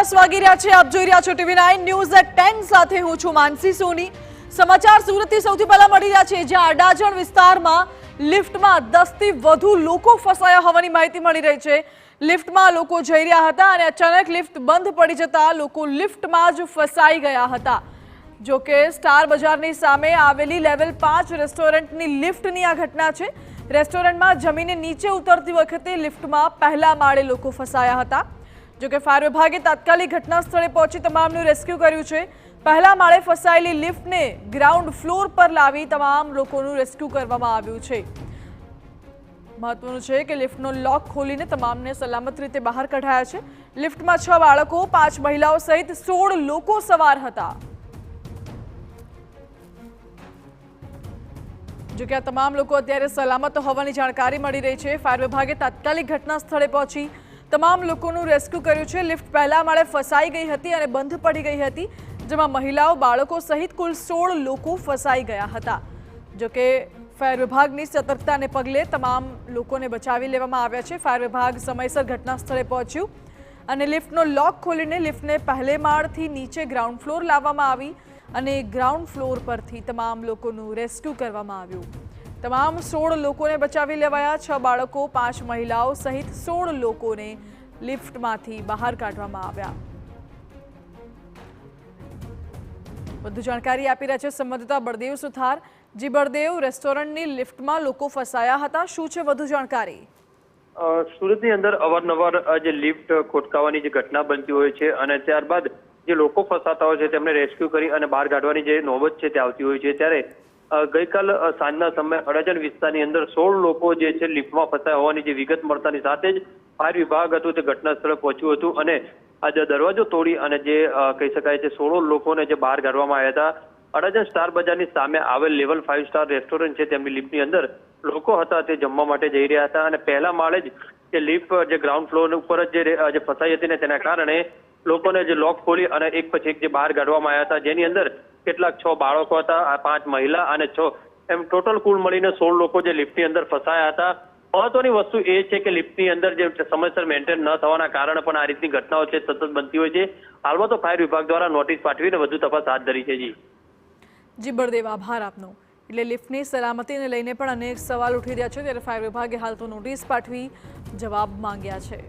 10 વાગી રહ્યા છે। આપ જોઈ રહ્યા છો TV9 ન્યૂઝ એટ 10 સાથે હું છું માનસી સોની। સમાચાર સુરતથી સૌથી પહેલા મળી રહ્યા છે, જ્યાં અડાજણ વિસ્તારમાં લિફ્ટમાં 10 થી વધુ લોકો ફસાયા હોવાની માહિતી મળી રહી છે। લિફ્ટમાં લોકો જઈ રહ્યા હતા અને અચાનક લિફ્ટ બંધ પડી જતા લોકો લિફ્ટમાં જ ફસાઈ ગયા હતા। જો કે સ્ટાર બજારની સામે આવેલી લેવલ 5 રેસ્ટોરન્ટની લિફ્ટની આ ઘટના છે। રેસ્ટોરન્ટમાં જમીને નીચે ઉતરતી વખતે લિફ્ટમાં પહેલા માળે લોકો ફસાયા હતા। જો કે ફાયર વિભાગે તાત્કાલિક ઘટના સ્થળે પહોંચી તમામનું રેસ્ક્યુ કર્યું છે। પહેલા માળે ફસાયેલી લિફ્ટને ગ્રાઉન્ડ ફ્લોર પર લાવી તમામ લોકોનું રેસ્ક્યુ કરવામાં આવ્યું છે। મહત્વનું છે કે લિફ્ટનો લોક ખોલીને તમામને સલામત રીતે બહાર કઢાયા છે। લિફ્ટમાં 6 બાળકો 5 મહિલાઓ સહિત 16 લોકો સવાર હતા। જો કે આ તમામ લોકો અત્યારે સલામત હોવાની જાણકારી મળી રહી છે। ફાયર વિભાગે તાત્કાલિક ઘટના સ્થળે પહોંચી તમામ લોકોનું રેસ્ક્યુ કર્યું છે। લિફ્ટ પહેલા માળે ફસાઈ ગઈ હતી અને બંધ પડી ગઈ હતી, જેમાં મહિલાઓ બાળકો સહિત કુલ 16 લોકો ફસાઈ ગયા હતા। જો કે ફાયર વિભાગની સતર્કતાને પગલે તમામ લોકોને બચાવી લેવામાં આવ્યા છે। ફાયર વિભાગ સમયસર ઘટના સ્થળે પહોંચ્યું અને લિફ્ટનો લોક ખોલીને લિફ્ટને પહેલે માળથી નીચે ગ્રાઉન્ડ ફ્લોર લાવવામાં આવી અને ગ્રાઉન્ડ ફ્લોર પરથી તમામ લોકોનું રેસ્ક્યુ કરવામાં આવ્યું। તમામ 16 લોકોને બચાવી લેવાયા। 6 બાળકો 5 મહિલાઓ સહિત 16 લોકોને લિફ્ટમાંથી બહાર કાઢવામાં આવ્યા। વધુ જાણકારી આપી રહ્યા છે સંવાદદાતા બળદેવ સુથાર। જી બળદેવ, રેસ્ટોરન્ટની લિફ્ટમાં લોકો ફસાયા હતા, શું છે વધુ જાણકારી? સુરતની અંદર અવારનવાર જે લિફ્ટ ખોટકાવાની જે ઘટના બનતી હોય છે અને ત્યારબાદ જે લોકો ફસાતા હોય છે તેમને રેસ્ક્યુ કરી અને બહાર કાઢવાની જે નોબત છે તે આવતી હોય છે। ત્યારે ગઈકાલ સાંજના સમયે અડાજણ વિસ્તારની અંદર 16 લોકો જે છે લિફ્ટમાં ફસાયા હોવાની જે વિગત મળતાની સાથે જ ફાયર વિભાગ હતું તે ઘટના સ્થળે પહોંચ્યું હતું અને આ દરવાજો તોડી અને જે કહી શકાય છે 16 લોકોને જે બહાર કાઢવામાં આવ્યા હતા। અડાજણ સ્ટાર બજારની સામે આવેલ લેવલ 5 સ્ટાર રેસ્ટોરન્ટ છે તેમની લિફ્ટની અંદર લોકો હતા તે જમવા માટે જઈ રહ્યા હતા અને પહેલા માળે જ જે લિફ્ટ જે ગ્રાઉન્ડ ફ્લોર ઉપર જે ફસાઈ હતી ને તેના કારણે લોકોને જે લોક ખોલી અને એક પછી એક જે બહાર કાઢવામાં આવ્યા હતા, જેની અંદર કેટલાક 6 બાળકો હતા, 5 મહિલા અને 6 એમ ટોટલ કુલ મળીને 16 લોકો જે લિફ્ટની અંદર ફસાયા હતા। મહત્વની વસ્તુ એ છે કે લિફ્ટની અંદર જે સમયસર મેન્ટેન ન થવાના કારણે પણ આ રીતની ઘટનાઓ છે સતત બનતી હોય છે। હાલમાં તો ફાયર વિભાગ દ્વારા નોટિસ પાઠવીને વધુ તપાસ હાથ ધરી છે। જી બળદેવ, આભાર આપનો। એટલે લિફ્ટની સલામતીને લઈને પણ અનેક સવાલ ઉઠી રહ્યા છે, ત્યારે ફાયર વિભાગે હાલ તો નોટિસ પાઠવી જવાબ માંગ્યા છે।